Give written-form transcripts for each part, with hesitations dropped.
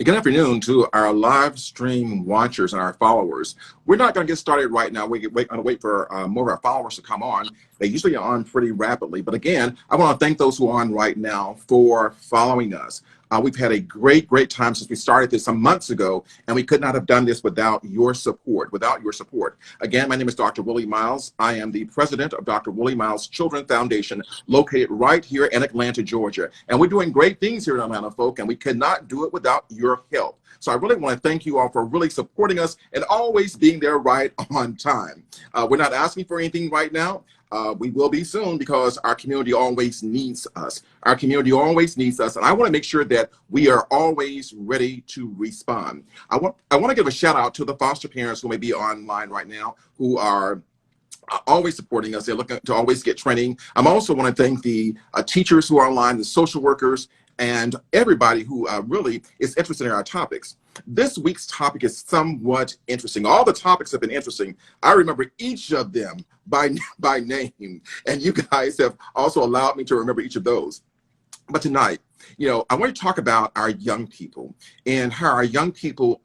Good afternoon to our live stream watchers and our followers. We're not going to get started right now. We're going to wait for more of our followers to come on. They usually are on pretty rapidly. But again, I want to thank those who are on right now for following us. We've had a great time since we started this some months ago, and we could not have done this without your support. Again, my name is Dr. Willie Miles. I am the president of Dr. Willie Miles Children Foundation, located right here in Atlanta, Georgia. And we're doing great things here in Atlanta, folk, and we could not do it without your help. So I really want to thank you all for really supporting us and always being there right on time. We're not asking for anything right now. We will be soon because our community always needs us. Our community always needs us, and I want to make sure that we are always ready to respond. I want to give a shout out to the foster parents who may be online right now, who are always supporting us. They're looking to always get training. I also want to thank the teachers who are online, the social workers, and everybody who really is interested in our topics. This week's topic is somewhat interesting. All the topics have been interesting. I remember each of them by name, and you guys have also allowed me to remember each of those. But tonight, I want to talk about our young people and how our young people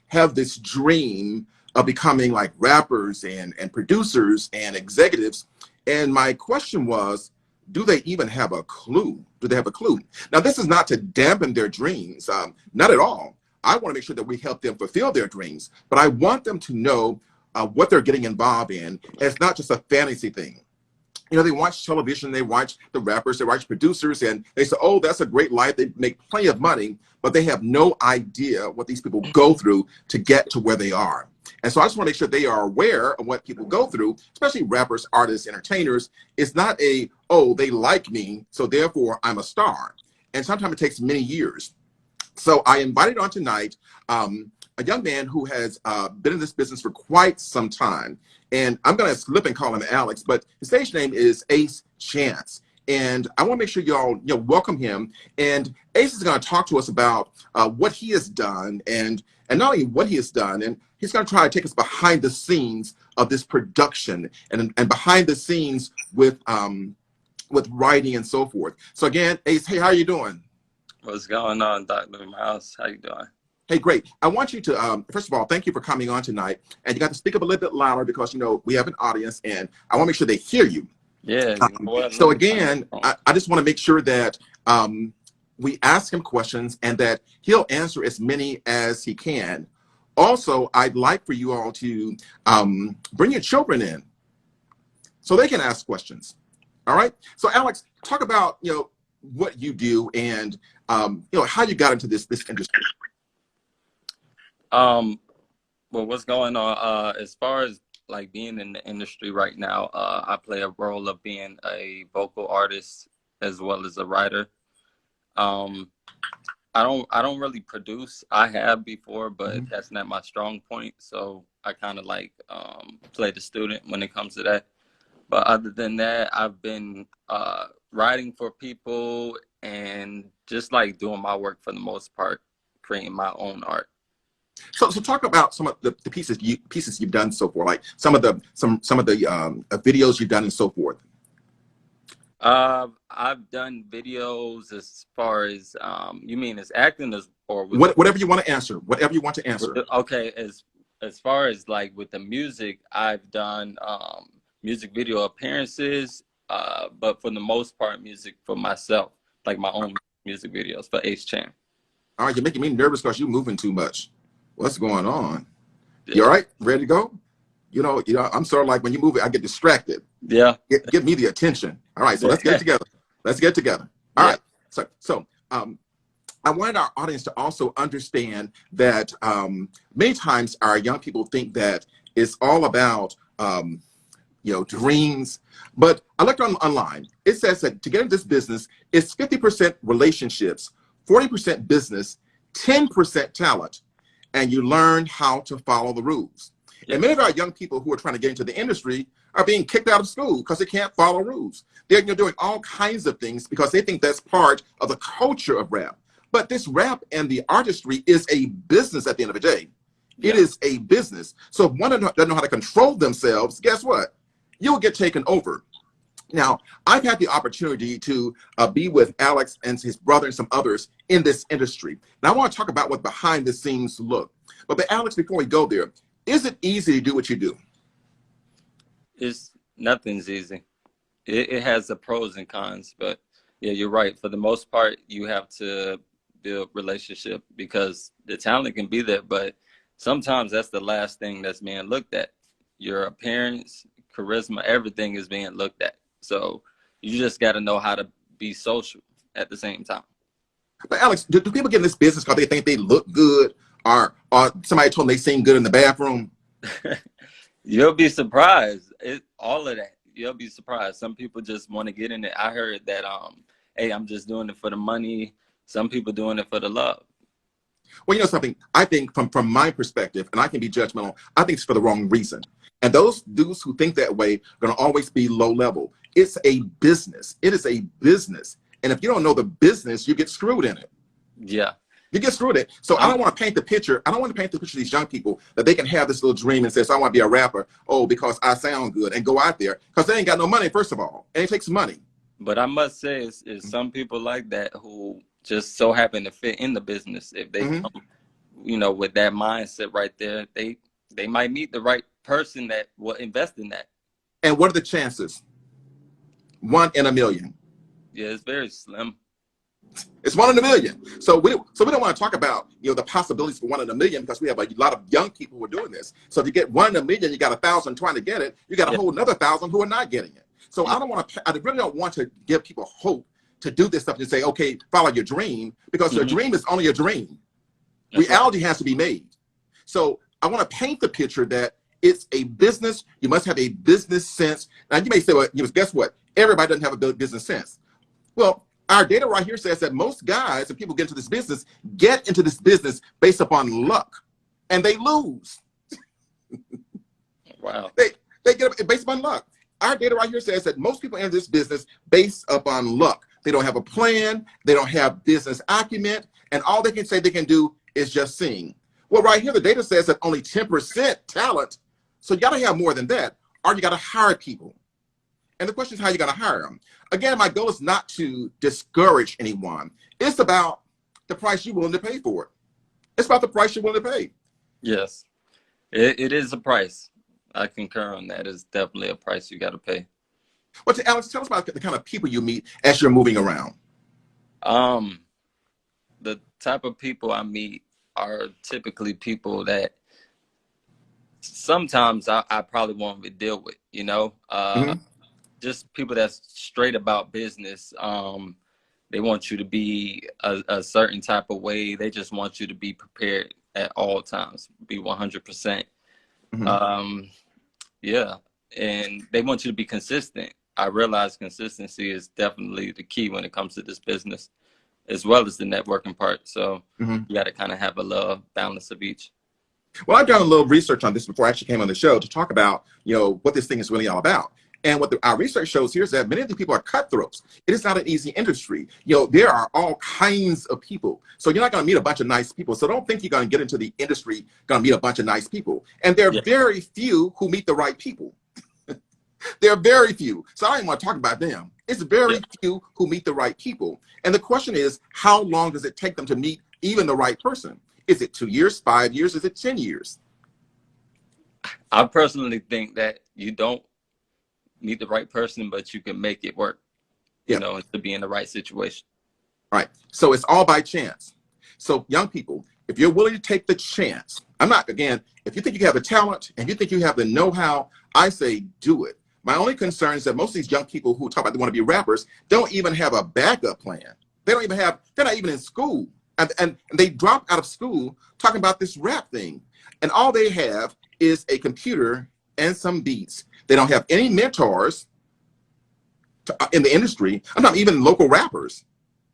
have this dream of becoming like rappers and producers and executives. And my question was, do they even have a clue? Do they have a clue? Now, this is not to dampen their dreams, not at all. I want to make sure that we help them fulfill their dreams, but I want them to know what they're getting involved in. And it's not just a fantasy thing. They watch television, they watch the rappers, they watch producers, and they say, oh, that's a great life. They make plenty of money, but they have no idea what these people go through to get to where they are. And so I just want to make sure they are aware of what people go through, especially rappers, artists, entertainers. It's not oh, they like me, so therefore I'm a star. And sometimes it takes many years. So I invited on tonight a young man who has been in this business for quite some time. And I'm going to slip and call him Alex, but his stage name is Ace Chance. And I want to make sure y'all welcome him. And Ace is going to talk to us about what he has done, and not only what he has done, and he's going to try to take us behind the scenes of this production and behind the scenes with writing and so forth. So again, Ace, hey, how are you doing? What's going on, Dr. Miles? How you doing? Hey, great. I want you to, first of all, thank you for coming on tonight. And you got to speak up a little bit louder because, we have an audience and I want to make sure they hear you. Yeah. So again, I just want to make sure that we ask him questions and that he'll answer as many as he can. Also, I'd like for you all to bring your children in so they can ask questions. All right. So Alex, talk about, what you do and, how you got into this industry. Well, what's going on? As far as like being in the industry right now, I play a role of being a vocal artist as well as a writer. I don't really produce. I have before, but that's not my strong point. So I kind of like play the student when it comes to that. But other than that, I've been writing for people and just like doing my work for the most part, creating my own art. So talk about some of the pieces you've done so far, like some of the videos you've done and so forth. I've done videos as far as you mean as acting or whatever you want to answer. Whatever you want to answer. Okay, as far as like with the music, I've done music video appearances, but for the most part, music for myself, like my own music videos for Ace Chan. All right, you're making me nervous because you're moving too much. What's going on? Yeah. You all right? Ready to go? I'm sort of like when you move it, I get distracted. Yeah. Give me the attention. All right, so let's get together. Let's get together. All right. So I wanted our audience to also understand that many times our young people think that it's all about dreams. But I looked online. It says that to get into this business, it's 50% relationships, 40% business, 10% talent, and you learn how to follow the rules. Yes. And many of our young people who are trying to get into the industry are being kicked out of school because they can't follow rules. They're doing all kinds of things because they think that's part of the culture of rap. But this rap and the artistry is a business at the end of the day. Yeah. It is a business. So if one doesn't know how to control themselves, guess what? You'll get taken over. Now, I've had the opportunity to be with Alex and his brother and some others in this industry. Now, I want to talk about what behind the scenes look. But Alex, before we go there, is it easy to do what you do? It's nothing's easy. It has the pros and cons, but yeah, you're right. For the most part, you have to build relationship because the talent can be there, but sometimes that's the last thing that's being looked at. Your appearance, charisma, everything is being looked at. So you just got to know how to be social at the same time. But Alex, do people get in this business because they think they look good, or somebody told them they sing good in the bathroom? You'll be surprised. All of that. You'll be surprised. Some people just want to get in it. I heard that hey, I'm just doing it for the money. Some people doing it for the love. Well, you know something, I think from my perspective, and I can be judgmental, I think it's for the wrong reason. And those dudes who think that way are going to always be low level. It's a business. It is a business. And if you don't know the business, you get screwed in it. Yeah. You get screwed in it. So I don't want to paint the picture. I don't want to paint the picture of these young people that they can have this little dream and say, so I want to be a rapper. Oh, because I sound good, and go out there because they ain't got no money, first of all. And it takes money. But I must say, it's some people like that who just so happen to fit in the business. If they come, you know, with that mindset right there, they might meet the right person that will invest in that. And what are the chances? 1 in a million. Yeah, it's very slim. It's 1 in a million. So we don't want to talk about, you know, the possibilities for 1 in a million because we have a lot of young people who are doing this. So if you get 1 in a million, you got 1,000 trying to get it. You got a whole another 1,000 who are not getting it. So I really don't want to give people hope to do this stuff and say, okay, follow your dream, because your dream is only a dream. Reality has to be made. So I want to paint the picture that it's a business. You must have a business sense. Now you may say, well, guess what? Everybody doesn't have a business sense. Well, our data right here says that most guys and people get into this business based upon luck, and they lose. Wow. They get it based upon luck. Our data right here says that most people enter this business based upon luck. They don't have a plan. They don't have business acumen, and all they can say they can do is just sing. Well, right here, the data says that only 10% talent. So you got to have more than that, or you got to hire people. And the question is how you got to hire them. Again, my goal is not to discourage anyone. It's about the price you're willing to pay for it. It's about the price you're willing to pay. Yes, it is a price. I concur on that. It's definitely a price you got to pay. Well, Alex, tell us about the kind of people you meet as you're moving around. The type of people I meet are typically people that sometimes I probably won't even deal with, you know, just people that's straight about business. They want you to be a certain type of way. They just want you to be prepared at all times, be 100%. Yeah. And they want you to be consistent. I realize consistency is definitely the key when it comes to this business, as well as the networking part. So you got to kind of have a little balance of each. Well, I've done a little research on this before I actually came on the show to talk about, you know, what this thing is really all about. And what our research shows here is that many of the people are cutthroats. It is not an easy industry. You know, there are all kinds of people. So you're not going to meet a bunch of nice people. So don't think you're going to get into the industry, going to meet a bunch of nice people. And there are very few who meet the right people. There are very few. So I don't even want to talk about them. It's very few who meet the right people. And the question is, how long does it take them to meet even the right person? Is it 2 years, 5 years? Is it 10 years? I personally think that you don't meet the right person, but you can make it work, you know, to be in the right situation. Right. So it's all by chance. So young people, if you're willing to take the chance, if you think you have the talent and you think you have the know-how, I say do it. My only concern is that most of these young people who talk about they want to be rappers don't even have a backup plan. They're not even in school. And they drop out of school talking about this rap thing. And all they have is a computer and some beats. They don't have any mentors in the industry. I'm not even local rappers.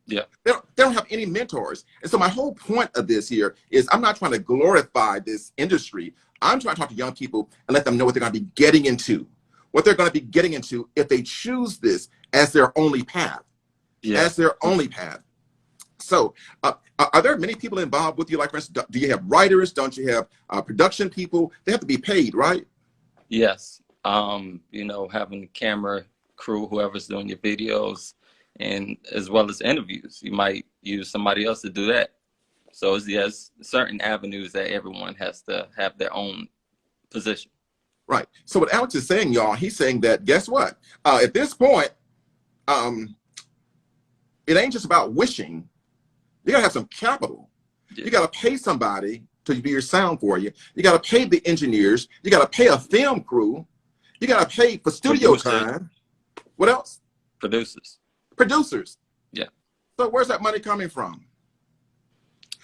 Yeah. They don't have any mentors. And so my whole point of this here is I'm not trying to glorify this industry. I'm trying to talk to young people and let them know what they're going to be getting into. What they're going to be getting into if they choose this as their only path. As their only path. So are there many people involved with you? Like, for instance, do you have writers? Don't you have production people? They have to be paid, right? Yes. You know, having the camera crew, whoever's doing your videos, and as well as interviews. You might use somebody else to do that. So yes, certain avenues that everyone has to have their own position. Right. So what Alex is saying, y'all, he's saying that, guess what? At this point, it ain't just about wishing. You gotta have some capital. Yeah. You gotta pay somebody to do your sound for you. You gotta pay the engineers. You gotta pay a film crew. You gotta pay for studio time. What else? Producers. Yeah. So where's that money coming from?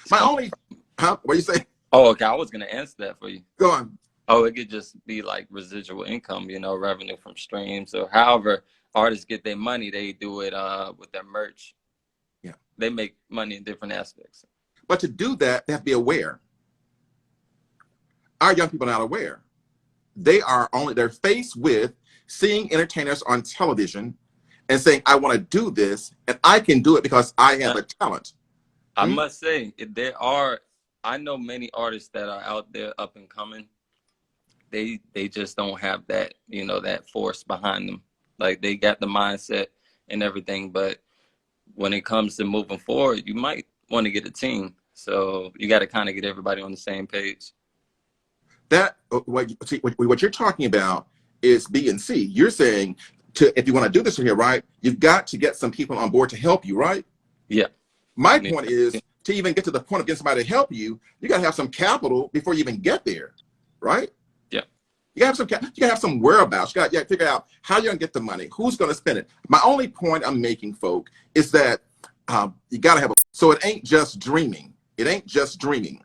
What do you say? Oh, okay. I was gonna answer that for you. Go on. Oh, it could just be like residual income, revenue from streams, or however artists get their money. They do it with their merch. Yeah. They make money in different aspects. But to do that, they have to be aware. Our young people are not aware. They're faced with seeing entertainers on television and saying, I want to do this, and I can do it because I have the talent. I must say, I know many artists that are out there up and coming. They just don't have that, that force behind them. Like, they got the mindset and everything, but when it comes to moving forward, you might want to get a team. So you got to kind of get everybody on the same page. What you're talking about is B and C. You're saying if you want to do this here, right, you've got to get some people on board to help you, right? Yeah. My point is, to even get to the point of getting somebody to help you, you got to have some capital before you even get there, right? Yeah. You got to have some whereabouts. You got to figure out how you're going to get the money, who's going to spend it. My only point I'm making, folk, is that you got to have so it ain't just dreaming. It ain't just dreaming.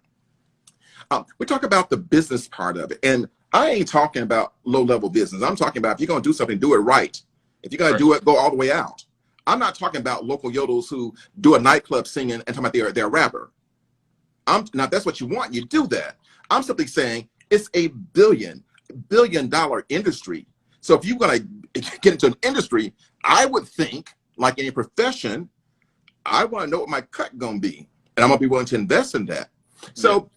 We talk about the business part of it, and I ain't talking about low-level business. I'm talking about if you're going to do something, do it right. If you're going to do it, go all the way out. I'm not talking about local yodels who do a nightclub singing and talking about they're a rapper. Now, if that's what you want, you do that. I'm simply saying it's a billion-dollar industry. So if you're going to get into an industry, I would think, like any profession, I want to know what my cut going to be, and I'm going to be willing to invest in that. So,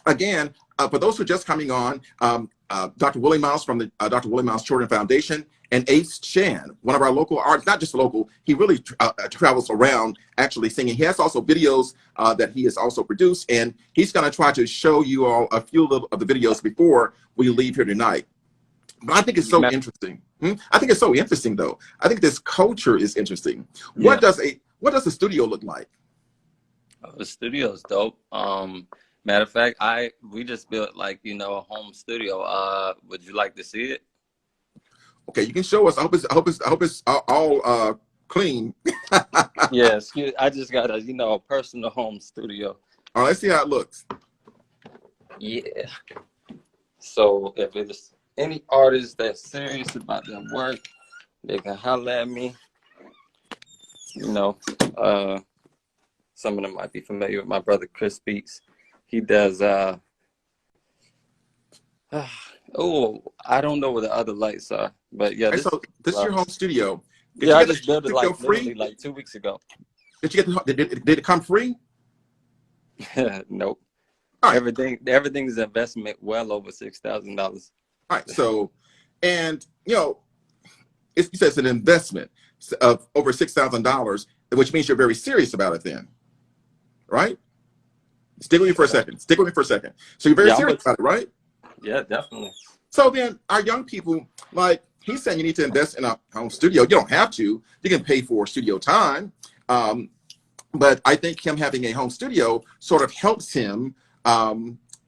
again, for those who are just coming on, Dr. Willie Miles from the Dr. Willie Miles Children Foundation, and Ace Chan, one of our local artists, not just local, he really travels around actually singing. He has also videos that he has also produced, and he's going to try to show you all a few of the videos before we leave here tonight. But I think it's so interesting. I think it's so interesting, though. I think this culture is interesting. Yeah. What does the studio look like? The studio is dope. Matter of fact, we just built a home studio. Would you like to see it? Okay, you can show us. I hope it's all clean. Yes, I just got a personal home studio. All right, let's see how it looks. Yeah. So if it's any artist that's serious about their work, they can holler at me. Some of them might be familiar with my brother Chris Beats. He does I don't know where the other lights are, but yeah. So this is your home studio. I just built it literally 2 weeks ago. Did you get did it come free? Nope. Right. Everything is investment well over $6,000. All right. So, and you said it's an investment of over $6,000, which means you're very serious about it then, right? Stick with me for a second. So you're very serious about it, right? Yeah, definitely. So then our young people, like he's saying, you need to invest in a home studio. You don't have to. You can pay for studio time. But I think him having a home studio sort of helps him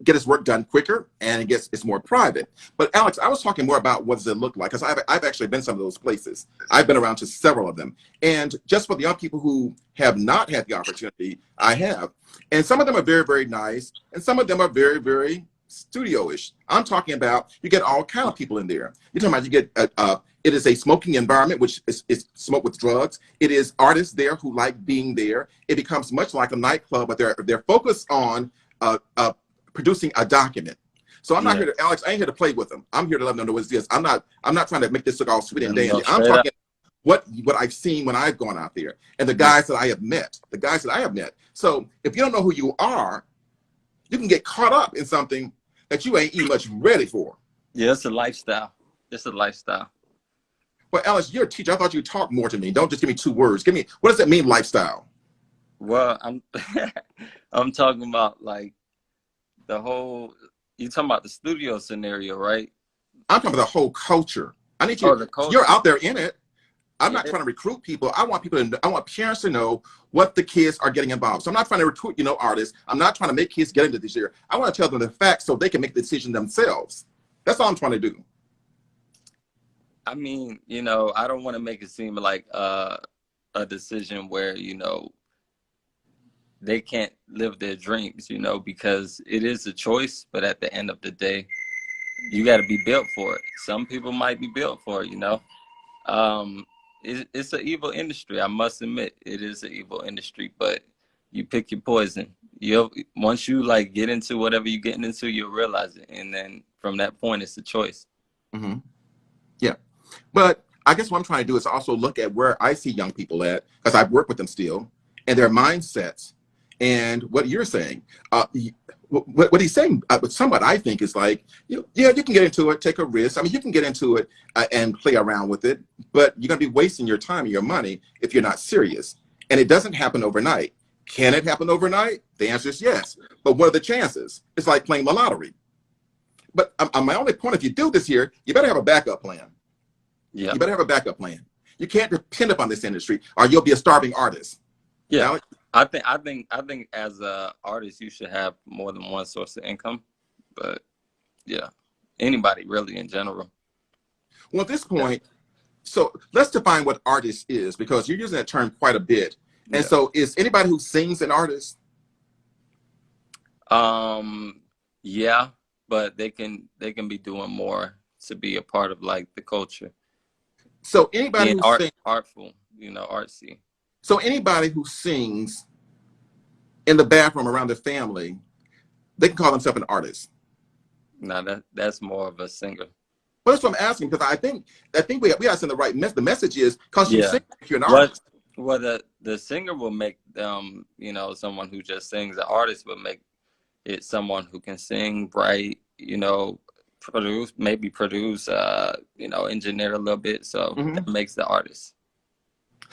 get his work done quicker, and it's more private. But Alex, I was talking more about what does it look like, because I've actually been some of those places. I've been around to several of them. And just for the young people who have not had the opportunity, I have. And some of them are very, very nice, and some of them are very, very studio-ish. I'm talking about you get all kind of people in there. You're talking about you get it is a smoking environment, which is smoke with drugs. It is artists there who like being there. It becomes much like a nightclub, but they're focused on producing a document. So I'm not here to, Alex, I ain't here to play with them. I'm here to let them know what it is. I'm not trying to make this look all sweet and dandy. I'm talking what I've seen when I've gone out there, and the guys that I have met. So if you don't know who you are, you can get caught up in something that you ain't even much ready for. Yeah, it's a lifestyle. Well, Alex, you're a teacher. I thought you'd talk more to me. Don't just give me 2 words. Give me, what does it mean, lifestyle? Well, I'm I'm talking about like the whole. You talking about the studio scenario, right? I'm talking about the whole culture. I need Oh, you. the culture. You're out there in it. I'm not Yeah. trying to recruit people. I want people to. I want parents to know what the kids are getting involved. So I'm not trying to recruit, artists. I'm not trying to make kids get into this year. I want to tell them the facts so they can make the decision themselves. That's all I'm trying to do. I mean, I don't want to make it seem like a decision where, they can't live their dreams, because it is a choice, but at the end of the day, you got to be built for it. Some people might be built for it, it's an evil industry. I must admit, it is an evil industry, but you pick your poison. Once you like get into whatever you're getting into, you'll realize it. And then from that point, it's a choice. Mm-hmm. Yeah. But I guess what I'm trying to do is also look at where I see young people at, because I've worked with them still, and their mindsets. And what you're saying, what he's saying, somewhat I think is like, yeah, you can get into it, take a risk. I mean, you can get into it and play around with it, but you're going to be wasting your time and your money if you're not serious. And it doesn't happen overnight. Can it happen overnight? The answer is yes. But what are the chances? It's like playing the lottery. But my only point, if you do this here, you better have a backup plan. Yeah. You better have a backup plan. You can't depend upon this industry or you'll be a starving artist. Yeah. Now, I think as a artist, you should have more than one source of income, but yeah, anybody really in general. Well, at this point, so let's define what artist is, because you're using that term quite a bit. And Yeah. so is anybody who sings an artist? Yeah, but they can be doing more to be a part of like the culture. So anybody Being who sings, artful, artsy. so anybody who sings in the bathroom around their family, they can call themselves an artist. No, that's more of a singer. But that's what I'm asking, because I think we got to send the right message. The message is, because you Yeah. sing, you're an artist. Well, the singer will make them, someone who just sings. The artist will make it someone who can sing, write, produce, engineer a little bit. So that makes the artist.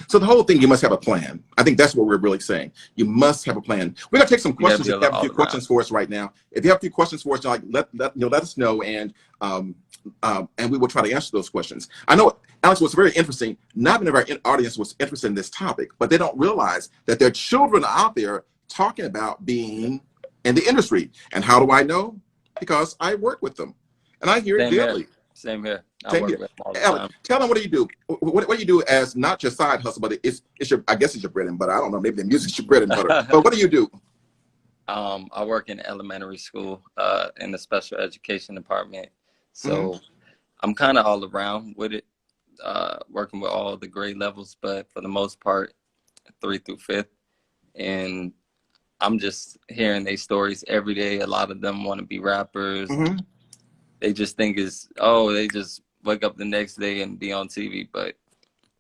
So the whole thing, you must have a plan. I think that's what we're really saying. You must have a plan. We're gonna take some questions. If you have a few questions for us right now. If you have a few questions for us, like let us know, and we will try to answer those questions. I know Alex was very interesting. Not many of our audience was interested in this topic, but they don't realize that their children are out there talking about being in the industry. And how do I know? Because I work with them, and I hear it daily. Same here. I work with them all the time. Tell them, what do you do? What do you do as not your side hustle, but it's your, I guess it's your bread and butter. I don't know. Maybe the music's your bread and butter. But what do you do? I work in elementary school in the special education department. So I'm kind of all around with it, working with all the grade levels, but for the most part, 3 through 5th. And I'm just hearing their stories every day. A lot of them want to be rappers. They just think they just wake up the next day and be on TV. But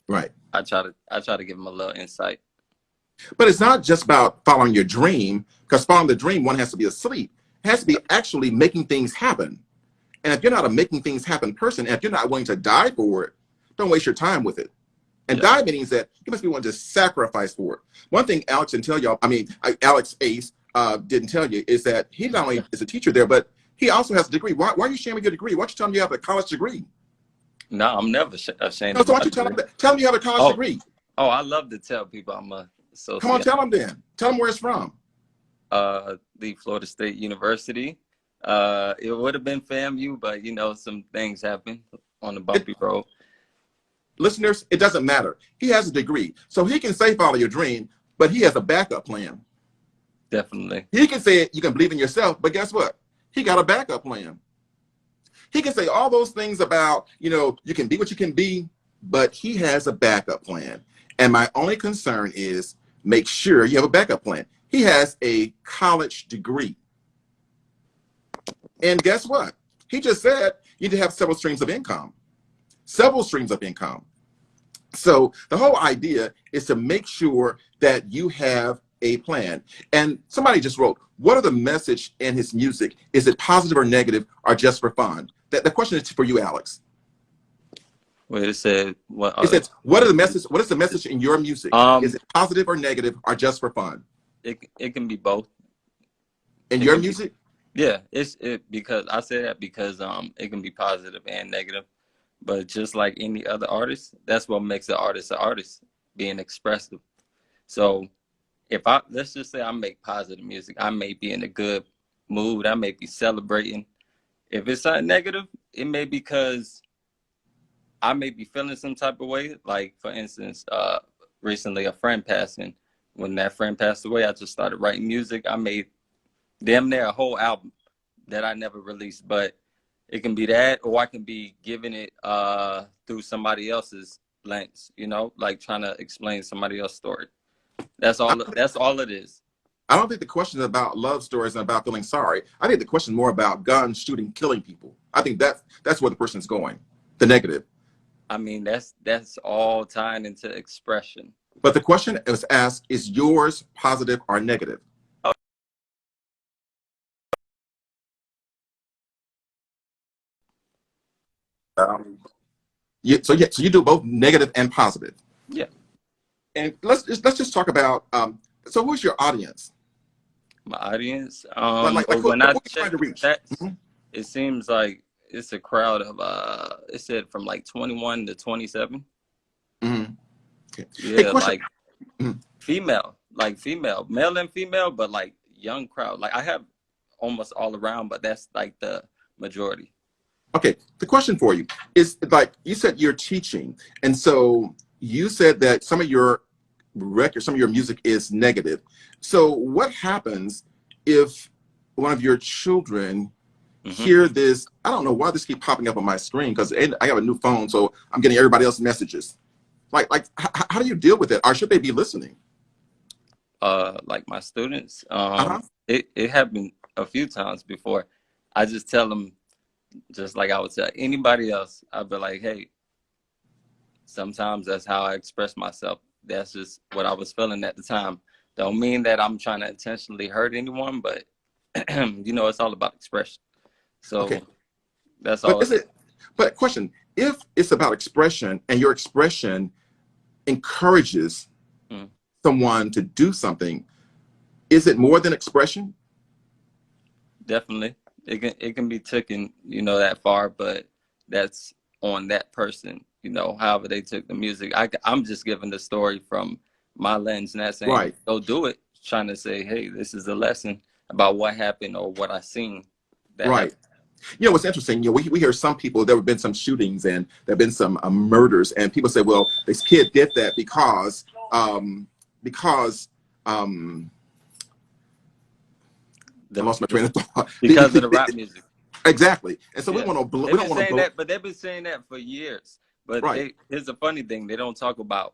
right, I try to give them a little insight. But it's not just about following your dream, because following the dream, one has to be asleep. It has to be actually making things happen. And if you're not a making things happen person, and if you're not willing to die for it, don't waste your time with it. And die means that you must be willing to sacrifice for it. One thing Alex didn't tell y'all, Alex Ace didn't tell you, is that he not only is a teacher there, but he also has a degree. Why are you shaming your degree? Why don't you tell him you have a college degree? No, I'm never ashamed. No, so why don't you tell him that? Tell him you have a college degree. Oh, I love to tell people I'm a associate. Come on, tell him then. Tell him where it's from. The Florida State University. It would have been FAMU, but some things happen on the bumpy road. Listeners, it doesn't matter. He has a degree, so he can say follow your dream, but he has a backup plan. Definitely. He can say you can believe in yourself, but guess what? He got a backup plan. He can say all those things about, you can be what you can be, but he has a backup plan. And my only concern is make sure you have a backup plan. He has a college degree. And guess what? He just said you need to have several streams of income. Several streams of income. So the whole idea is to make sure that you have a plan. And somebody just wrote, what are the message in his music? Is it positive or negative or just for fun? The question is for you, Alex. Wait, it said what It other? says, what are the message? What is the message in your music? Is Um, it positive or negative or just for fun? it can be both. In It your can be, music? yeah. It because I say that because it can be positive and negative, but just like any other artist, that's what makes an artist, being expressive. So if I let's just say I make positive music, I may be in a good mood, I may be celebrating. If it's something negative, it may be because I may be feeling some type of way. Like for instance, recently a friend passing. When that friend passed away, I just started writing music. I made damn near a whole album that I never released. But it can be that, or I can be giving it through somebody else's lens, like trying to explain somebody else's story. I That's all it is. I don't think the question is about love stories and about feeling sorry. I think the question is more about guns, shooting, killing people. I think that's where the person's going, the negative. I mean, that's all tying into expression. But the question is asked, is yours positive or negative? Um, so you do both negative and positive. Yeah. And let's just talk about so who's your audience? My audience. Like who When I are you trying check to the reach? stats, Mhm. it seems like it's a crowd of it said from like 21 to 27. Mhm. Okay. Hey, Yeah, question. like Mhm. female, male and female, but like young crowd. Like I have almost all around, but that's like the majority. Okay, the question for you is like you said you're teaching, and so you said that some of your record, some of your music is negative. So what happens if one of your children Hmm. hear this? I don't know why this keep popping up on my screen because I have a new phone, so I'm getting everybody else's messages. How do you deal with it, or should they be listening? Like my students, Uh-huh. it happened a few times before. I just tell them, just like I would tell anybody else, I'd be like, hey, sometimes that's how I express myself. That's just what I was feeling at the time. Don't mean that I'm trying to intentionally hurt anyone, but it's all about expression. Okay, So that's but all is it is. it? But question: if it's about expression and your expression encourages Mm. someone to do something, is it more than expression? Definitely, it can be taken, that far, but that's on that person. However they took the music. I'm just giving the story from my lens, not saying Right, go do it. Trying to say, hey, this is a lesson about what happened or what I seen that right. happened. What's interesting, we hear some people, there have been some shootings and there have been some murders, and people say, well, this kid did that because um, I The, lost my the train of thought. because of the rap music. Exactly. And so Yeah, we they've don't been want to saying blow. that, but they've been saying that for years. But Right, here's the funny thing: they don't talk about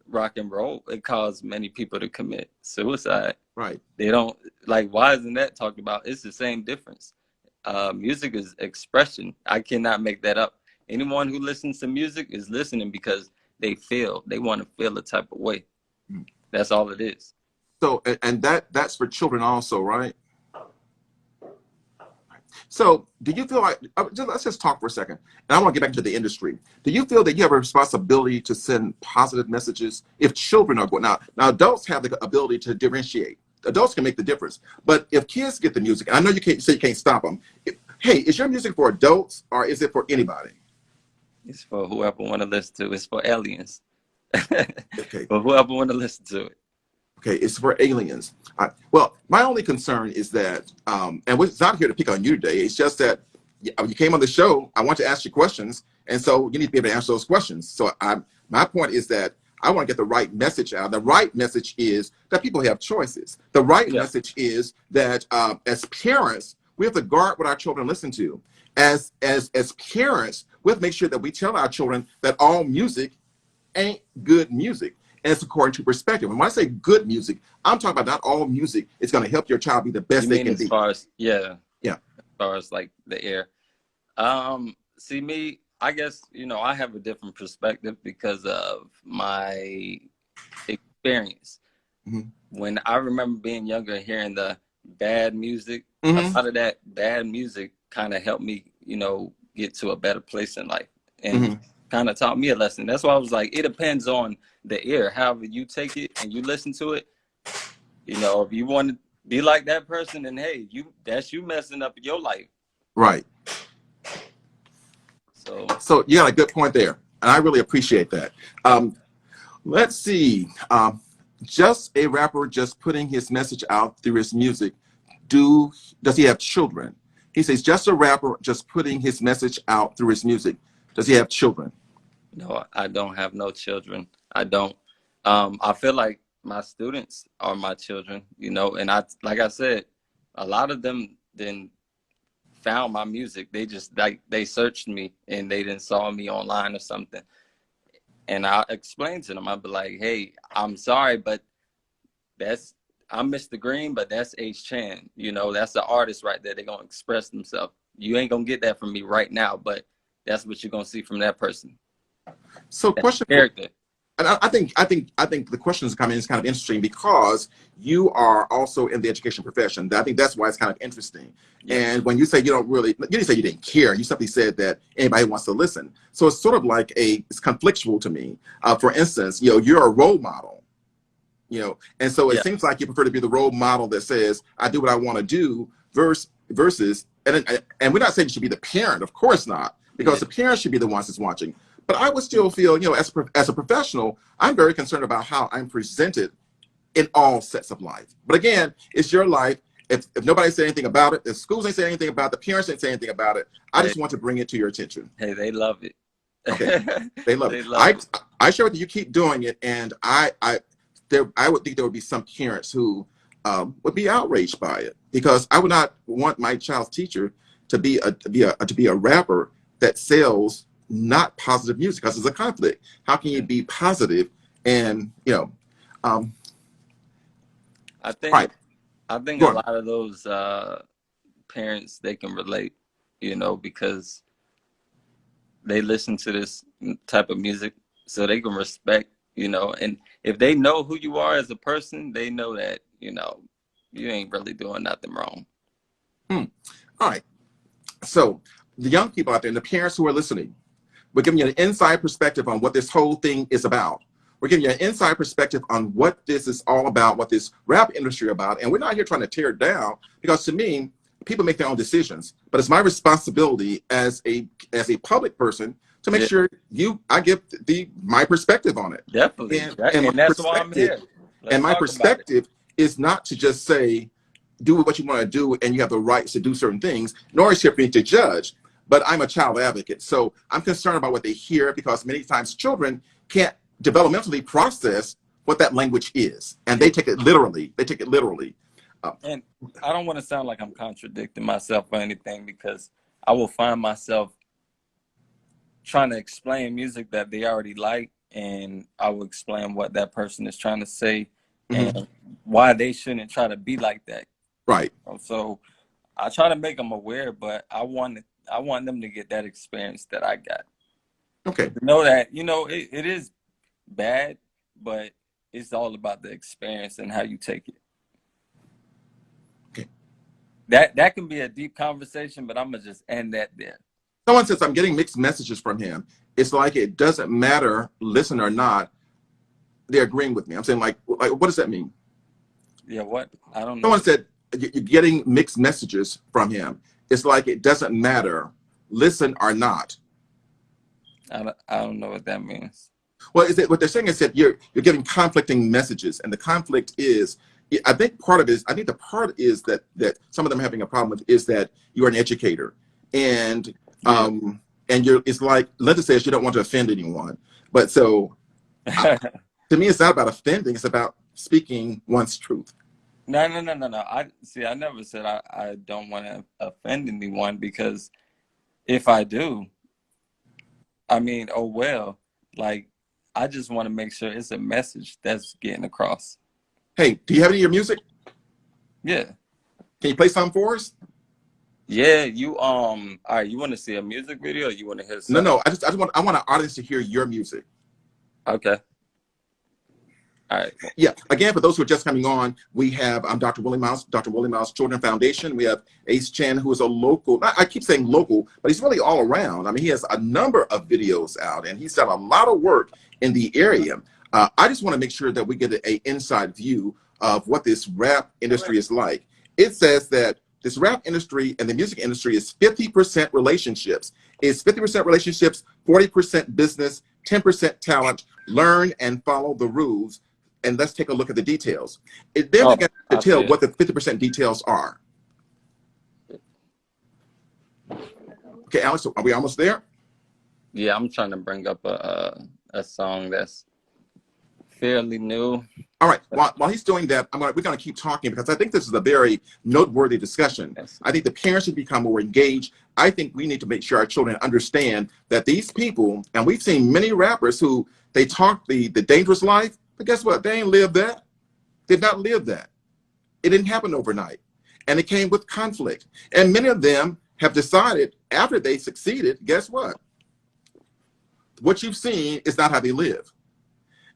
rock and roll. It caused many people to commit suicide. right. They don't like. Why isn't that talked about? It's the same difference. Music is expression. I cannot make that up. Anyone who listens to music is listening because they want to feel a type of way. That's all it is. So, and that's for children also, right? So, do you feel like let's just talk for a second, and I want to get back to the industry. Do you feel that you have a responsibility to send positive messages if children are going now? Now, adults have the ability to differentiate. Adults can make the difference, but if kids get the music, and I know you can't say you can't stop them. Hey, is your music for adults or is it for anybody? It's for whoever want to listen to. It's for aliens. Okay, For whoever want to listen to it. okay, it's for aliens. Well, my only concern is that, and we're not here to pick on you today. It's just that you came on the show. I want to ask you questions, and so you need to be able to answer those questions. So my point is that I want to get the right message out. The right message is that people have choices. The right Yeah. message is that as parents, we have to guard what our children listen to. As parents, we have to make sure that we tell our children that all music ain't good music. And it's according to perspective. And when I say good music, I'm talking about not all music is going to help your child be the best You they mean can as be. far as Yeah. as far as like the air. See me, I guess, I have a different perspective because of my experience. Hmm. When I remember being younger, hearing the bad music, a Hmm. lot of that bad music kind of helped me, get to a better place in life. And Hmm. kind of taught me a lesson. That's why I was like, it depends on the ear, however you take it and you listen to it. You know, if you want to be like that person, then hey, that's you messing up your life. Right. So you got a good point there, and I really appreciate that. Let's see. Just a rapper just putting his message out through his music. Does he have children? He says just a rapper just putting his message out through his music. Does he have children? No, I don't have no children. I don't. I feel like my students are my children, you know, and like I said, a lot of them then found my music. They just they searched me and they then saw me online or something. And I explained to them, I'd be like, hey, I'm sorry, but I'm Mr. Green, but that's H. Chan. You know, that's the artist right there. They're gonna express themselves. You ain't gonna get that from me right now, but that's what you're gonna see from that person. So That's question character. And I think the questions coming in is kind of interesting because you are also in the education profession. I think that's why it's kind of interesting. Yeah. And when you say you didn't say you didn't care. You simply said that anybody wants to listen. So it's sort of like it's conflictual to me. For instance, you're a role model, and so it seems like you prefer to be the role model that says, I do what I want to do versus, and we're not saying you should be the parent, of course not, because the parent should be the ones that's watching. But I would still feel, as a professional, I'm very concerned about how I'm presented in all sets of life. But again, it's your life. If nobody said anything about it, if schools ain't say anything about it, the parents ain't say anything about it, I just want to bring it to your attention. Hey, they love it. Okay, they love it. I share with you, keep doing it, and I would think there would be some parents who would be outraged by it, because I would not want my child's teacher to be a rapper that sells not positive music, because there's a conflict. How can you be positive and I think right. a lot of those parents, they can relate, because they listen to this type of music, so they can respect, and if they know who you are as a person, they know that you ain't really doing nothing wrong. All right, so the young people out there and the parents who are listening, we're giving you an inside perspective on what this whole thing is about. We're giving you an inside perspective on what this is all about, what this rap industry about. And we're not here trying to tear it down, because to me, people make their own decisions. But it's my responsibility as a public person to make sure I give my perspective on it. Definitely. And that's why I'm here. And my perspective is not to just say, do what you want to do and you have the rights to do certain things, nor is it for me to judge. But I'm a child advocate, so I'm concerned about what they hear, because many times children can't developmentally process what that language is, and they take it literally. And I don't want to sound like I'm contradicting myself or anything, because I will find myself trying to explain music that they already like, and I will explain what that person is trying to say and why they shouldn't try to be like that. Right. So I try to make them aware, but I want them to get that experience that I got. Okay. To know that, it is bad, but it's all about the experience and how you take it. Okay. That can be a deep conversation, but I'm going to just end that there. Someone says, I'm getting mixed messages from him. It's like it doesn't matter, listen or not, they're agreeing with me. I'm saying, like what does that mean? Yeah, what? I don't know. Someone said, you're getting mixed messages from him. It's like it doesn't matter, listen or not. I don't know what that means. Well, what they're saying is that you're getting conflicting messages, and the conflict is, I think the part is that some of them are having a problem with is that you're an educator, and it's like Linda says, you don't want to offend anyone, but so to me, it's not about offending; it's about speaking one's truth. No. I never said I don't want to offend anyone, because if I do, I mean, oh well. Like, I just want to make sure it's a message that's getting across. Hey, do you have any of your music? Yeah. Can you play some for us? Yeah, all right, you want to see a music video, or you want to hear something? No, I want an audience to hear your music. Okay. All right. Yeah. Again, for those who are just coming on, we have Dr. Willie Miles Children Foundation. We have Ace Chen, who is a local. I keep saying local, but he's really all around. I mean, he has a number of videos out, and he's done a lot of work in the area. I just want to make sure that we get an inside view of what this rap industry is like. It says that this rap industry and the music industry is 50% relationships. It's 50% relationships, 40% business, 10% talent. Learn and follow the rules. And let's take a look at the details. Then we got to tell what the 50% details are. Okay, Alex, are we almost there? Yeah, I'm trying to bring up a song that's fairly new. All right. While he's doing that, we're going to keep talking because I think this is a very noteworthy discussion. I think the parents should become more engaged. I think we need to make sure our children understand that these people, and we've seen many rappers who they talk the dangerous life, but guess what? They ain't lived that. Did not live that. It didn't happen overnight. And it came with conflict. And many of them have decided after they succeeded, guess what? What you've seen is not how they live.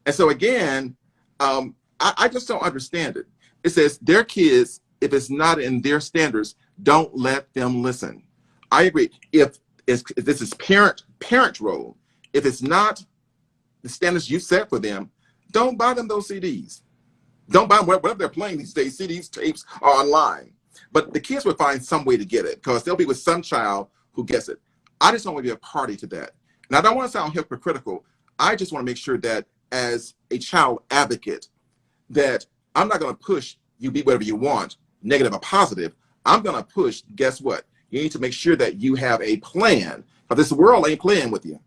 And so again, I just don't understand it. It says their kids, if it's not in their standards, don't let them listen. I agree. If this is parent role, if it's not the standards you set for them, don't buy them those CDs. Don't buy them whatever they're playing these days. CDs, tapes are online. But the kids will find some way to get it because they'll be with some child who gets it. I just don't want to be a party to that. And I don't want to sound hypocritical. I just want to make sure that as a child advocate, that I'm not going to push you be whatever you want, negative or positive. I'm going to push, guess what? You need to make sure that you have a plan. But this world ain't playing with you.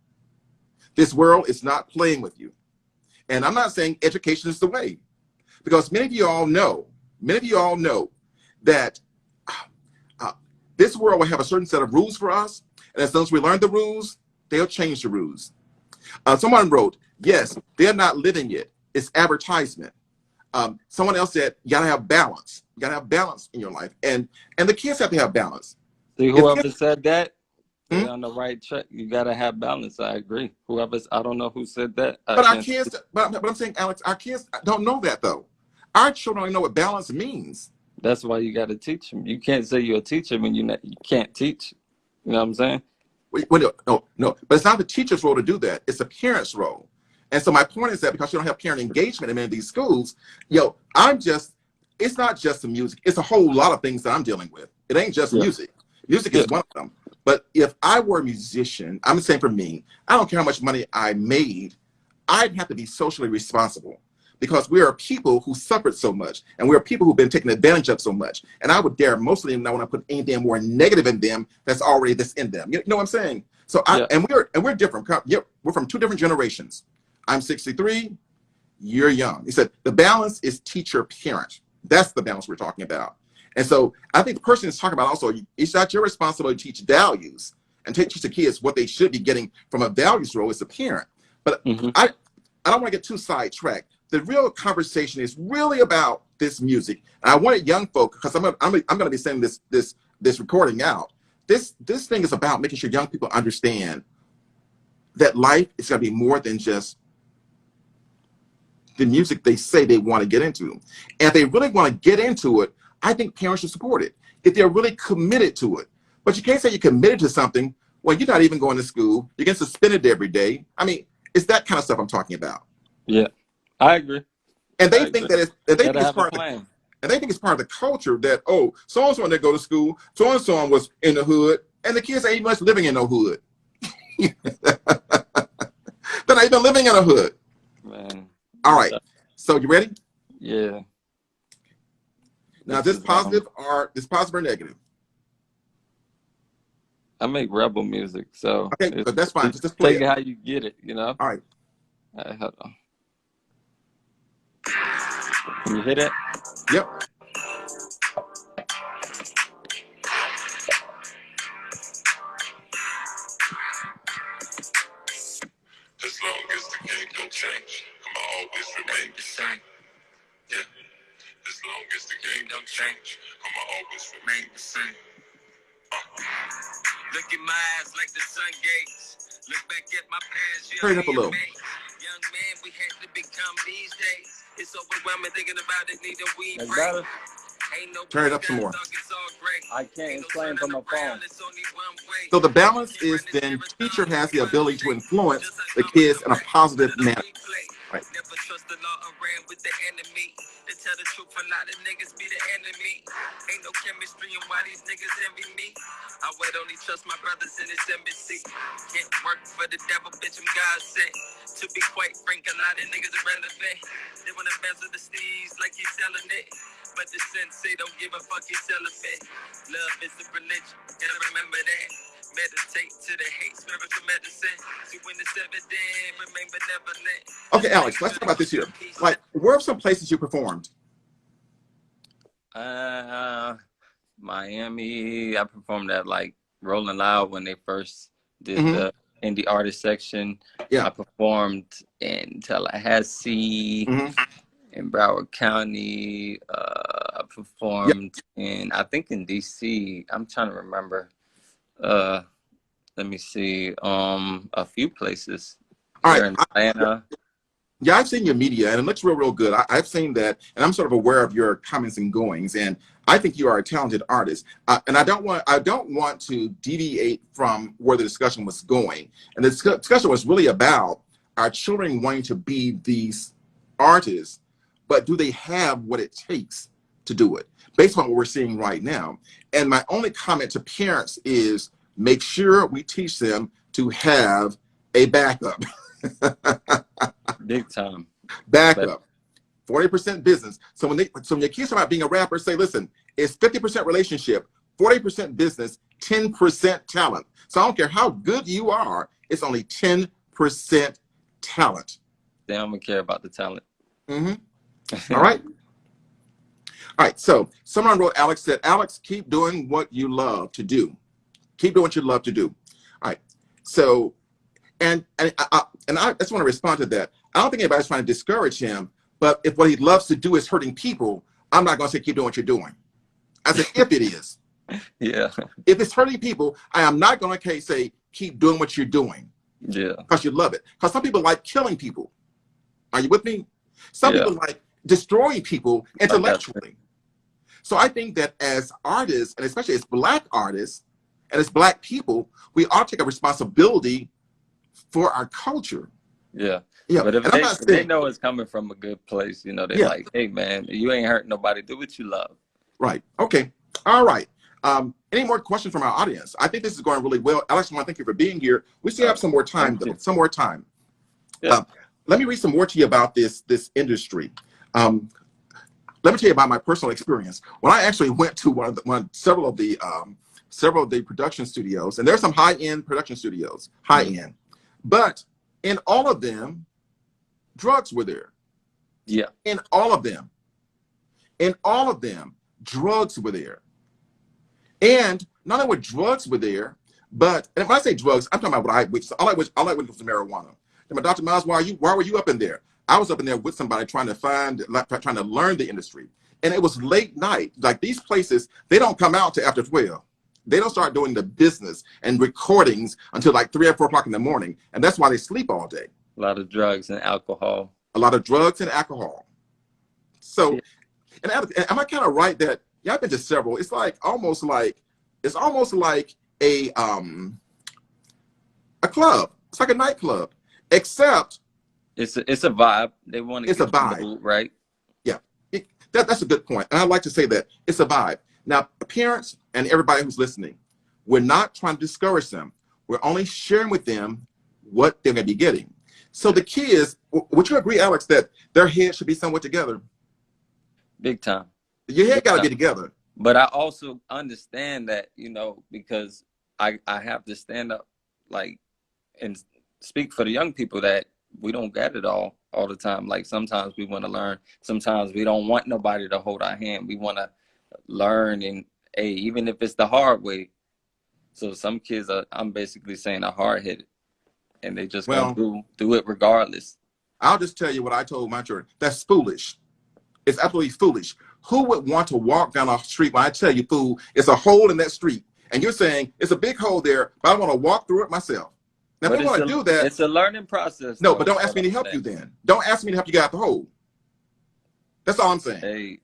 This world is not playing with you. And I'm not saying education is the way, because many of you all know that this world will have a certain set of rules for us. And as soon as we learn the rules, they'll change the rules. Someone wrote, yes, they're not living it. It's advertisement. Someone else said, you gotta have balance. You gotta have balance in your life. And the kids have to have balance. See, whoever said that, they're on the right track. You gotta have balance. I agree. I don't know who said that. But our kids, but I'm saying, Alex, our kids don't know that though. Our children don't know what balance means. That's why you gotta teach them. You can't say you're a teacher when you can't teach. You know what I'm saying? No. But it's not the teacher's role to do that. It's the parent's role. And so my point is that because you don't have parent engagement in many of these schools, it's not just the music. It's a whole lot of things that I'm dealing with. It ain't just music. Music is one of them. But if I were a musician, I'm saying for me, I don't care how much money I made, I'd have to be socially responsible because we are people who suffered so much and we're people who've been taken advantage of so much. And I would dare most of them not want to put anything more negative in them that's already this in them. You know what I'm saying? So we're different. We're from two different generations. I'm 63, you're young. He said the balance is teacher-parent. That's the balance we're talking about. And so I think the person is talking about also, it's not your responsibility to teach values and teach the kids what they should be getting from a values role as a parent. But I don't want to get too sidetracked. The real conversation is really about this music. And I wanted young folk, because I'm going to be sending this recording out. This thing is about making sure young people understand that life is going to be more than just the music they say they want to get into. And if they really want to get into it, I think parents should support it if they're really committed to it. But you can't say you're committed to something when you're not even going to school. You're getting suspended every day. I mean, it's that kind of stuff I'm talking about. Yeah, I agree. And they think that they think it's part of the culture that, oh, so-and-so when they go to school, so-and-so was in the hood, and the kids ain't much living in no hood. They're not even living in a hood. Man. All right. So you ready? Yeah. Now, this positive or negative? I make rebel music, so okay, but that's fine. Just play it how you get it, you know. All right. All right, hold on. Can you hear that? Yep. As long as the game don't change, I'ma always remain the same. Yeah. As long as the game don't change, I'ma always remain the same. Look in my eyes like the sun gates. Look back at my past. Turn it up a little. Young man, we had to become these days. It's overwhelming thinking about it, need a weed That's break. better. Ain't no Turn it up some more. I can't explain from my phone. So the balance is then teacher has the ability to influence the kids in a positive manner. Right. Never trust the law or ran with the enemy. To tell the truth, a lot of niggas be the enemy. Ain't no chemistry and why these niggas envy me. I would only trust my brothers in this embassy. Can't work for the devil, bitch, I'm God sent. To be quite frank, a lot of niggas are relevant. They wanna mess with the steez like he's selling it. But the sensei don't give a fuck, he's celibate. Love is the religion, gotta remember that. Meditate to the hate, spiritual medicine. See when it's evident, remain benevolent. Okay, Alex, let's talk about this here. Like, where are some places you performed? Miami. I performed at like Rolling Loud when they first did Mhm. the indie artist section. Yeah. I performed in Tallahassee, Mhm. in Broward County. I performed in, I think, in DC. I'm trying to remember. Let me see. A few places. All Here right. in Atlanta. Yeah, I've seen your media, and it looks real, real good. I've seen that, and I'm sort of aware of your comings and goings, and I think you are a talented artist. And I don't want to deviate from where the discussion was going. And the discussion was really about our children wanting to be these artists, but do they have what it takes to do it, based on what we're seeing right now? And my only comment to parents is make sure we teach them to have a backup. Big time. Backup. 40% business. So when your kids are about being a rapper, say, listen, it's 50% relationship, 40% business, 10% talent. So I don't care how good you are, it's only 10% talent. They don't even care about the talent. Mm-hmm. All right. All right. So someone wrote, Alex said, Alex, keep doing what you love to do. Keep doing what you love to do. All right. So, and I just want to respond to that. I don't think anybody's trying to discourage him, but if what he loves to do is hurting people, I'm not going to say keep doing what you're doing. I said if it is. Yeah. If it's hurting people, I am not going to say keep doing what you're doing. Yeah. Because you love it. Because some people like killing people. Are you with me? Some people like destroying people intellectually. So I think that as artists, and especially as Black artists, and as Black people, we ought to take a responsibility for our culture. Yeah. Yeah. But if they know it's coming from a good place, you know, they're like, hey, man, you ain't hurting nobody. Do what you love. Right. Okay. All right. Any more questions from our audience? I think this is going really well. Alex, I want to thank you for being here. We still have some more time, though. Some more time. Yeah. Let me read some more to you about this industry. Let me tell you about my personal experience. When I actually went to several of the production studios, and there's some high-end production studios, high-end, but in all of them, drugs were there. Yeah. In all of them, drugs were there. And not only were drugs were there, but, and when I say drugs, I'm talking about all I witnessed was marijuana. And Dr. Miles, why were you up in there? I was up in there with somebody trying to learn the industry. And it was late night. Like these places, they don't come out till after 12. They don't start doing the business and recordings until like 3 or 4 o'clock in the morning. And that's why they sleep all day. A lot of drugs and alcohol. A lot of drugs and alcohol. So, and am I kind of right that, yeah, I've been to several. It's almost like a club. It's like a nightclub, except it's a vibe. They want to. It's a vibe, mood, right? Yeah, that's a good point. And I'd like to say that it's a vibe. Now, parents and everybody who's listening, we're not trying to discourage them. We're only sharing with them what they're going to be getting. So the kids, would you agree, Alex, that their heads should be somewhat together? Big time. Your head got to be together. But I also understand that, you know, because I have to stand up, like, and speak for the young people that we don't get it all the time. Like sometimes we want to learn. Sometimes we don't want nobody to hold our hand. We want to learn, and hey, even if it's the hard way. So some kids I'm basically saying are hard-headed, and they just gonna do it regardless. I'll just tell you what I told my children. That's foolish. It's absolutely foolish. Who would want to walk down a street when I tell you, fool, it's a hole in that street, and you're saying it's a big hole there, but I want to walk through it myself. Now, if I want to do that, it's a learning process. No, but don't ask me to help you then. Don't ask me to help you get out the hole. That's all I'm saying. Hey,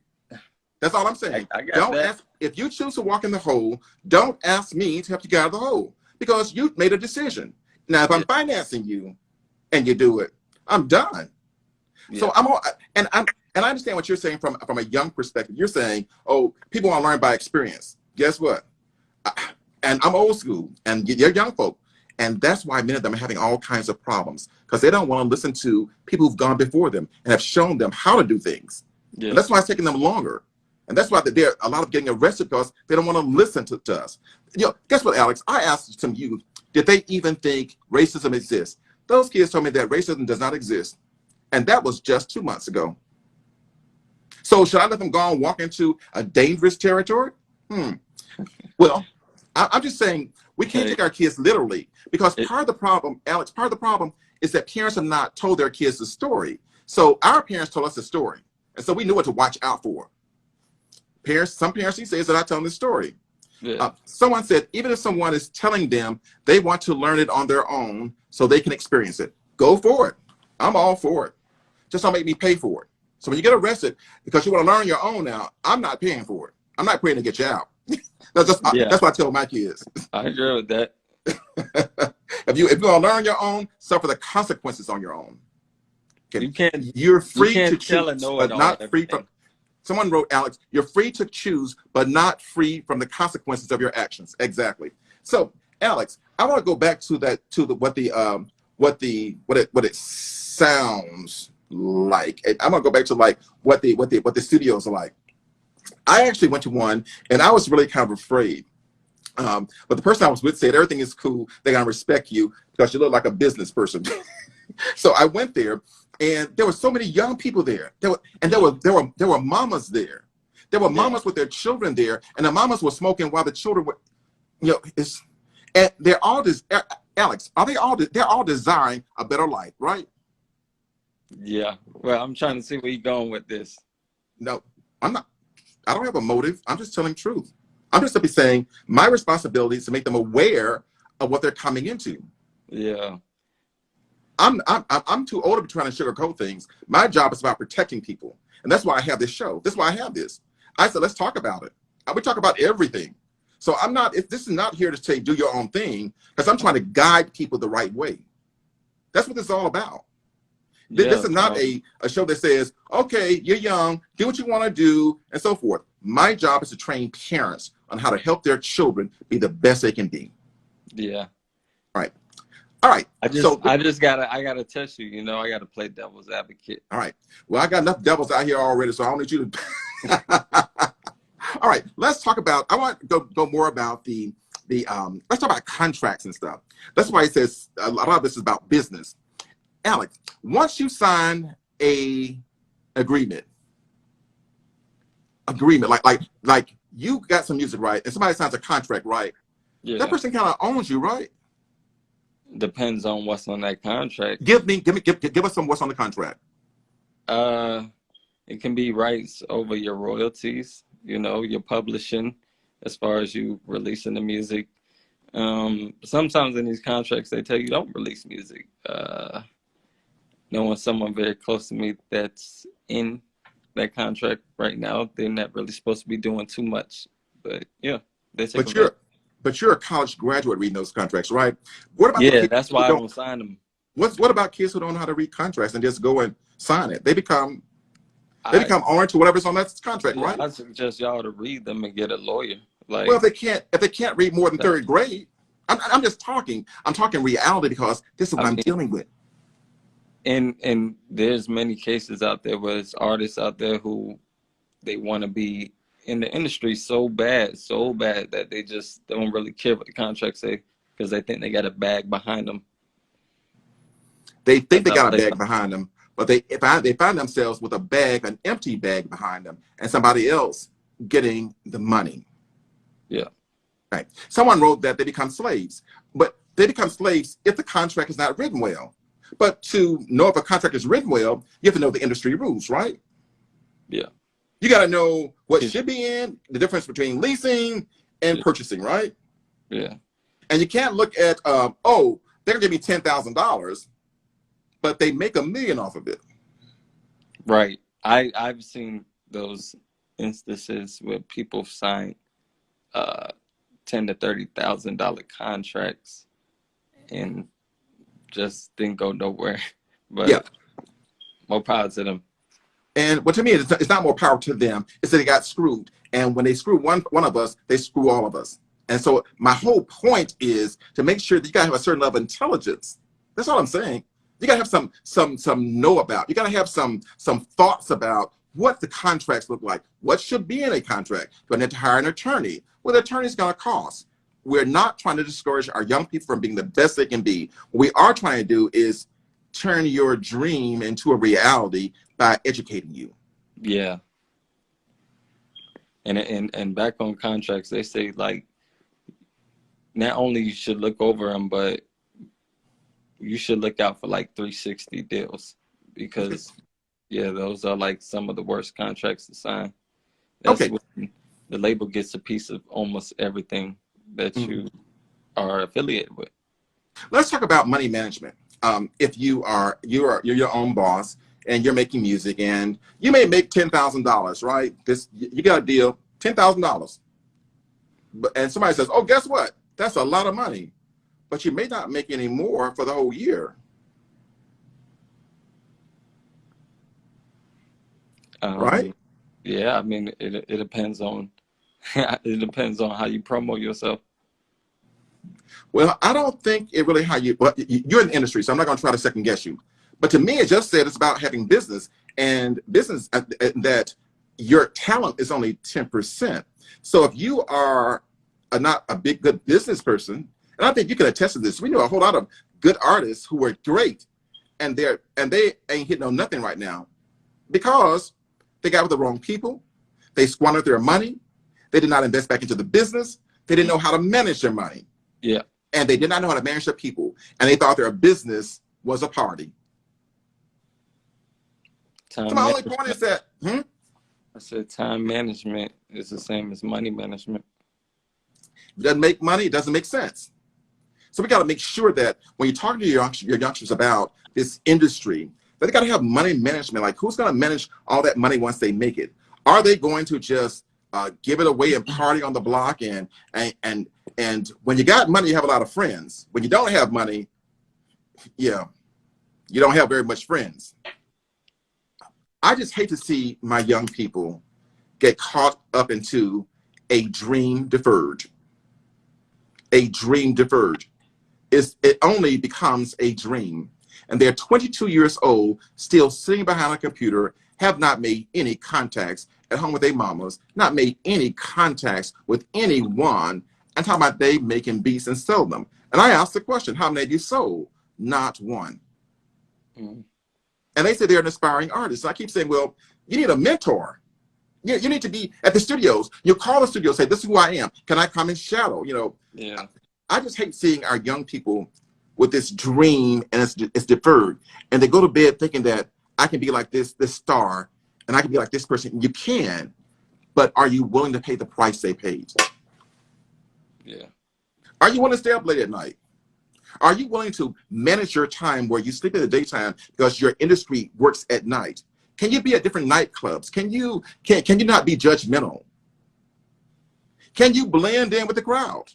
That's all I'm saying. I got Don't that. ask, if you choose to walk in the hole, don't ask me to help you get out of the hole because you made a decision. Now, if I'm Yeah. financing you and you do it, I'm done. So Yeah. I'm all, and I understand what you're saying from a young perspective. You're saying, oh, people want to learn by experience. Guess what? And I'm old school, and you're young folk, and that's why many of them are having all kinds of problems because they don't want to listen to people who've gone before them and have shown them how to do things. Yeah. And that's why it's taking them longer. And that's why there are a lot of getting arrested because they don't want to listen to us. You know, guess what, Alex? I asked some youth, did they even think racism exists? Those kids told me that racism does not exist. And that was just 2 months ago. So should I let them go and walk into a dangerous territory? Well, I'm just saying we can't take our kids literally because part of the problem, Alex, part of the problem is that parents have not told their kids the story. So our parents told us the story. And so we knew what to watch out for. Some parents these days are not telling the story. Yeah. Someone said, even if someone is telling them they want to learn it on their own so they can experience it, go for it. I'm all for it. Just don't make me pay for it. So when you get arrested because you want to learn your own now, I'm not paying for it. I'm not paying to get you out. That's what I tell my kids. I agree with that. If you want to learn your own, suffer the consequences on your own. Okay. You can't. You're free you can't to tell choose, a know but it not all free from. Someone wrote, Alex, you're free to choose, but not free from the consequences of your actions. Exactly. So, Alex, I want to go back to that, what it sounds like. I'm gonna go back to like what the studios are like. I actually went to one, and I was really kind of afraid. But the person I was with said everything is cool. They're gonna respect you because you look like a business person. So I went there, and there were so many young people there. There were mamas there. There were mamas with their children there, and the mamas were smoking while the children were, and they're all Alex, they're all desiring a better life, right? Yeah. Well, I'm trying to see where you're going with this. No, I'm not. I don't have a motive. I'm just telling truth. I'm just simply saying my responsibility is to make them aware of what they're coming into. Yeah. I'm too old to be trying to sugarcoat things. My job is about protecting people, and that's why I have this show. That's why I have this. I said, let's talk about it. We talk about everything. So I'm not. This is not here to say do your own thing, because I'm trying to guide people the right way. That's what this is all about. Yeah, this is not a show that says, okay, you're young, do what you want to do, and so forth. My job is to train parents on how to help their children be the best they can be. Yeah. All right. I gotta test you. You know, I gotta play devil's advocate. All right. Well, I got enough devils out here already, so I don't need you to. All right. Let's talk about. I want to go more about let's talk about contracts and stuff. That's why it says a lot of this is about business. Alex, once you sign a agreement, like you got some music, right? And somebody signs a contract, right? Yeah. That person kind of owns you, right? Depends on what's on that contract. Give us some what's on the contract. It can be rights over your royalties, you know, your publishing, as far as you releasing the music. Sometimes in these contracts they tell you don't release music. Knowing someone very close to me that's in that contract right now, they're not really supposed to be doing too much. But yeah, they take But you're a college graduate reading those contracts, right? What about that's why I don't sign them. What about kids who don't know how to read contracts and just go and sign it? They become orange to whatever's on that contract, right? I suggest y'all to read them and get a lawyer. Like, well, if they can't read more than third grade, I'm just talking. I'm talking reality because this is what I'm dealing with. And there's many cases out there where there's artists out there who they want to be in the industry so bad that they just don't really care what the contracts say because they think they got a bag behind them. They think they got a bag behind them, but they find themselves with an empty bag behind them, and somebody else getting the money. Yeah. Right. Someone wrote that they become slaves, but they become slaves if the contract is not written well. But to know if a contract is written well, you have to know the industry rules, right? Yeah. You got to know what should be in, the difference between leasing and purchasing, right? Yeah. And you can't look at, they're going to give me $10,000, but they make $1 million off of it. Right. I've seen those instances where people sign $10,000 to $30,000 contracts and just didn't go nowhere. Yeah. But more power to them. And well, to me, it's not more power to them. It's that they got screwed. And when they screw one of us, they screw all of us. And so my whole point is to make sure that you gotta have a certain level of intelligence. That's all I'm saying. You gotta have some know about. You gotta have some thoughts about what the contracts look like. What should be in a contract? Do I need to hire an attorney? What the attorney's gonna cost? We're not trying to discourage our young people from being the best they can be. What we are trying to do is turn your dream into a reality by educating you. Yeah. And back on contracts, they say like not only you should look over them, but you should look out for like 360 deals, because yeah, those are like some of the worst contracts to sign. That's Okay. when the label gets a piece of almost everything that you are affiliated with. Let's talk about money management. If you're your own boss and you're making music and you may make $10,000, right? You got a deal, $10,000. And somebody says, "Oh, guess what? That's a lot of money." But you may not make any more for the whole year. Right? Yeah, I mean, it depends on it depends on how you promote yourself. Well, I don't think it really you're in the industry, so I'm not going to try to second guess you. But to me, it just said it's about having business that your talent is only 10%. So if you are not a good business person, and I think you can attest to this, we know a whole lot of good artists who are great, and they ain't hitting on nothing right now because they got with the wrong people. They squandered their money. They did not invest back into the business. They didn't know how to manage their money. Yeah. And they did not know how to manage their people. And they thought their business was a party. Time So my only management. point is that, I said time management is the same as money management. it doesn't make money, it doesn't make sense. So we got to make sure that when you're talking to your youngsters about this industry, that they got to have money management. Like, who's going to manage all that money once they make it? Are they going to just give it away and party on the block? And when you got money, you have a lot of friends. When you don't have money, yeah, you don't have very much friends. I just hate to see my young people get caught up into a dream deferred. A dream deferred. It only becomes a dream. And they're 22 years old, still sitting behind a computer, have not made any contacts at home with their mamas, not made any contacts with anyone, and talking about they making beats and sell them. And I asked the question, how many have you sold? Not one. Mm. And they say they're an aspiring artist. So I keep saying, well, you need a mentor. You need to be at the studios. You call the studio, say, this is who I am. Can I come and shadow? Yeah. I just hate seeing our young people with this dream, and it's deferred. And they go to bed thinking that I can be like this star, and I can be like this person. You can, but are you willing to pay the price they paid? Yeah. Are you willing to stay up late at night? Are you willing to manage your time where you sleep in the daytime because your industry works at night? Can you be at different nightclubs? Can you not be judgmental? Can you blend in with the crowd?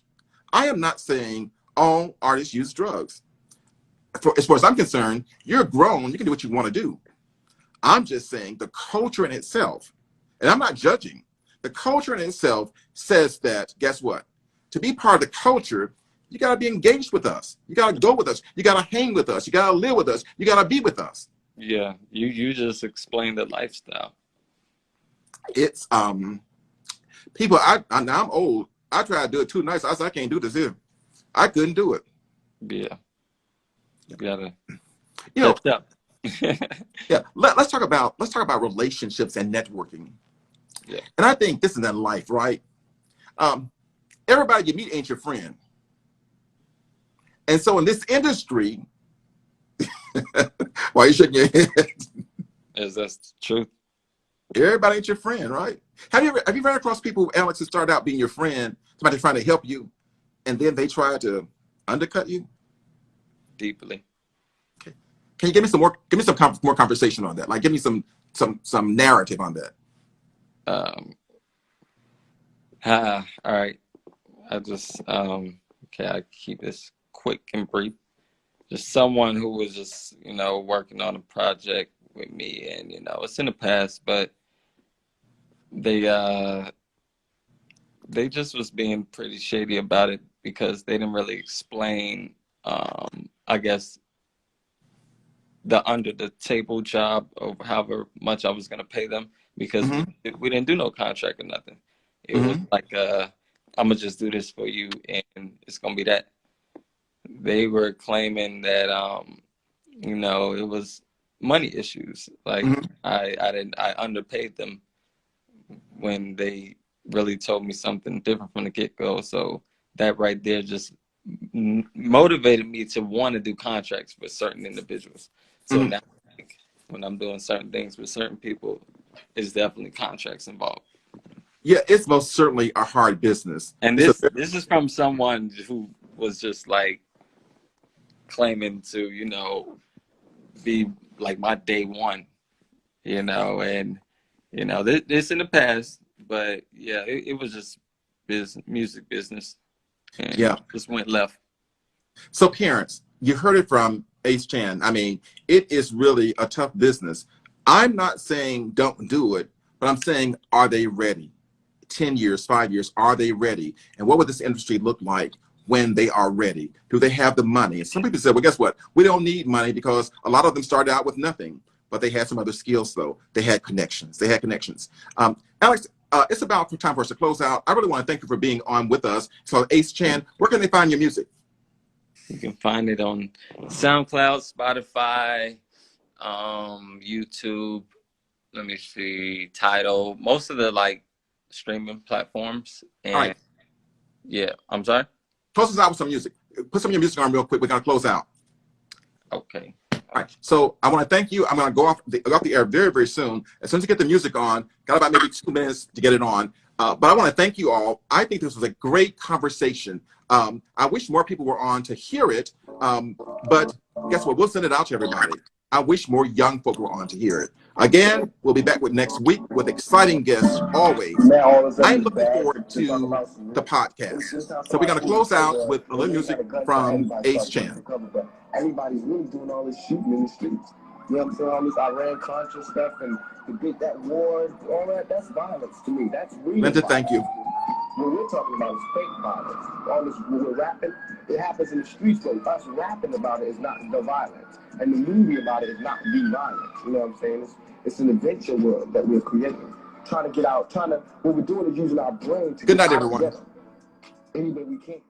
I am not saying all artists use drugs. As far as I'm concerned, you're grown, you can do what you want to do. I'm just saying the culture in itself, and I'm not judging, the culture in itself says that, guess what? To be part of the culture, you got to be engaged with us. You got to go with us. You got to hang with us. You got to live with us. You got to be with us. Yeah. You just explained the lifestyle. It's people. Now I'm old. I tried to do it 2 nights. I said I can't do this here. I couldn't do it. Yeah. You gotta catch up. Yeah. Let's talk about relationships and networking. Yeah. And I think this is in life, right? Everybody you meet ain't your friend. And so in this industry, why you shaking your head? Is that the truth? Everybody ain't your friend, right? Have you run across people, Alex, who started out being your friend, somebody trying to help you, and then they try to undercut you? Deeply. Okay. Can you give me some more conversation on that? Like, give me some some narrative on that. All right. I just okay, I keep this quick and brief. Just someone who was just, working on a project with me, and it's in the past, but they just was being pretty shady about it because they didn't really explain I guess the under the table job of however much I was gonna pay them, because we didn't do no contract or nothing. It was like I'm gonna just do this for you and it's gonna be that. They were claiming that it was money issues. Like I underpaid them when they really told me something different from the get-go. So that right there just motivated me to want to do contracts with certain individuals. So now, like, when I'm doing certain things with certain people, it's definitely contracts involved. Yeah, it's most certainly a hard business. And this is from someone who was just like claiming to, be like my day one, and this in the past, but yeah, it was just music business, and just went left. So parents, you heard it from Ace Chan. I mean, it is really a tough business. I'm not saying don't do it, but I'm saying, are they ready? 10 years, 5 years, are they ready? And what would this industry look like when they are ready? Do they have the money? And some people say, well, guess what? We don't need money, because a lot of them started out with nothing, but they had some other skills though. They had connections. Alex, it's about time for us to close out. I really want to thank you for being on with us. So Ace Chan, where can they find your music? You can find it on SoundCloud, Spotify, YouTube, let me see, Tidal, most of the streaming platforms. And all right. Yeah, I'm sorry? Close us out with some music. Put some of your music on real quick. We're going to close out. Okay. All right. So I want to thank you. I'm going to go off the air very, very soon. As soon as you get the music on, got about maybe 2 minutes to get it on. But I want to thank you all. I think this was a great conversation. I wish more people were on to hear it. But guess what? We'll send it out to everybody. I wish more young folk were on to hear it. Again, we'll be back with next week with exciting guests always. I'm looking forward to the podcast. So we're going to close out with a little music from Ace Chan. Everybody's really doing all this shooting in the streets. You know what I'm saying? All this Iran-Contra stuff and to get that war, all that, that's violence to me. That's real Linda, violence. thank you. What we're talking about is fake violence. All this, when we're rapping, it happens in the streets, but us rapping about it is not the violence. And the movie about it is not the violence. You know what I'm saying? It's an adventure world that we're creating. Trying to get out, what we're doing is using our brain to Good night, everyone. Any way we can.